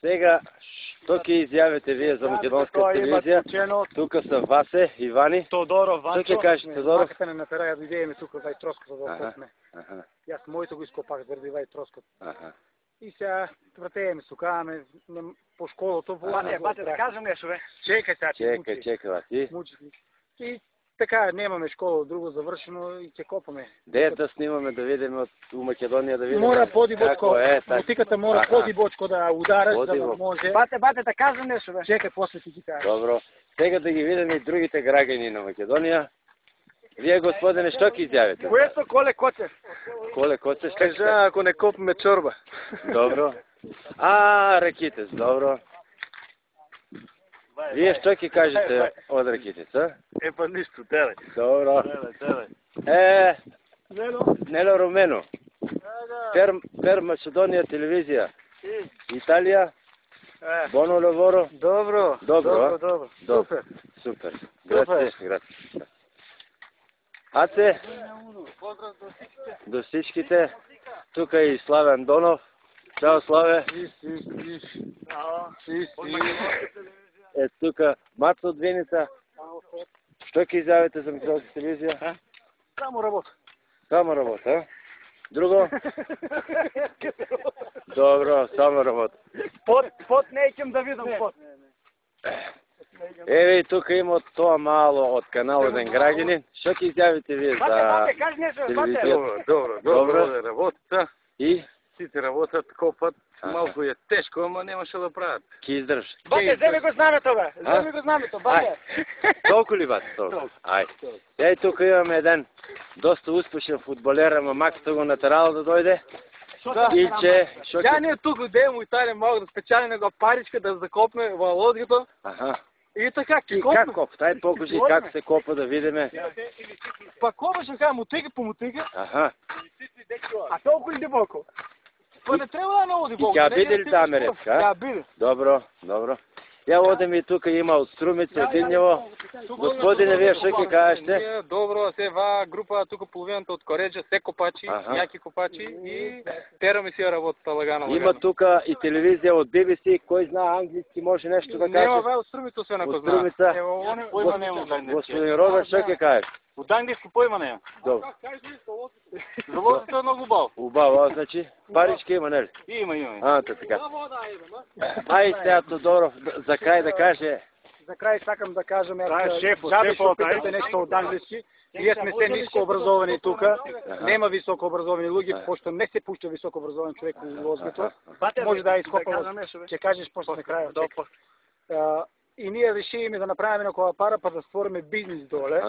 Сега, що ки изявите вие за македонска телевизия? Тук са Васе, Ивани. Тодоров, Ванчо. Тодоров. Маката не натерая да идееме тук вай троската да отпусне. И аз моето го изкопах заради вай троската. И сега вратееме, сукаваме по школото. Бате, да кажем нещо, бе. Чекай сега, Чекай, ти. И така, нямаме школа, друго завършено и ќе копаме. Де да снимаме, да видим от Македония, да видим. Мора по-дибочко, мутиката мора по-дибочко да удараш, за да може. Бате, да кажем нещо, бе. Чекай, после ти кажа. Добро. Сега да ги видим и другите граждани на Македония. Вие, господине, що ки изявите? Което Коле Коцев? Коле Коцев, ще кажа, ако не копаме чорба. Добро. Ракитец, добро. Вие що ки кажете от Ракитец, а? Па нищо, теле. Добро. Нело Румено. Пер Македония телевизия. Италия. Боно Леворо. Добро. Супер. Грация. Аце. До всичките. Тук е и Славен Донов. Чао, Славе. Тук Мацо от Виница. Що ки изявите за македонска телевизия? Само работа, а? Друго? Добро, само работа. Под не искам да видам под. Еве, тук има това мало от канал един гражданин. Що ки изявите вие за телевизията? Добро, работата. И? Сите работят, копат. Малко е тежко, ама нямаше да правят. Ки издържа. Бате, вземи го знамето, бе. Вземи го знамето, бате. Толкова ли, бате? Толкова. Ей, тук имаме един доста успешен футболер, ама маката го натарал да дойде. И че... Тя не е тук, де му Италия могат да спечали него паричка, да закопне в лодката. И така, как копа? Тай покажи как се копа да видиме. Па копаш така, мотига по мотига. А толкова ли дебоко? Па не трябва да е много дебоко. И тя биде ли там речка? Тя биде. Добро. Я одем и тук има от Струмица, от Динево. Господине, вие ще ки кажете? Добро, сева група, тук половината от Кореджа, все копачи, яки копачи и тераме си работата лагана. Има тук и телевизия от BBC, кой знае английски, може нещо да каже? Нема, от Струмица се ако знае. Господин Робърт, ще ки кажеш? От английски поима не. Добре. Заводът е много убав. Убав, значи парички има, нали? Има. Така. Сега Тодоров, за край да каже. За край сакам да кажем, жаби ще питате нещо от английски. Ние сме се ниско образовани тук. Нема високо образовани луги, защото не се пуща високо образован човек в лозбито. Може да изкопа, че кажеш после накрая. И ние решиме да направим някаква пара, па да створиме бизнес доле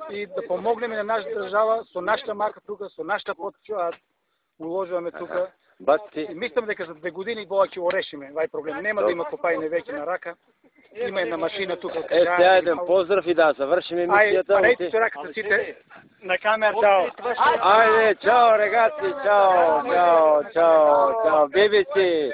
и да помогнем на нашата държава со нашата марка тук, со нашата подчуа, уложуваме тук. И мислям дека за 2 години повече го решиме, вај проблем. Нема да има копајне веќе на рака. Има една машина тук. Сега един поздрав и да завършим емисията. Парете се раката сите. На камера, чао. Айде, чао, регаци, чао, BBC.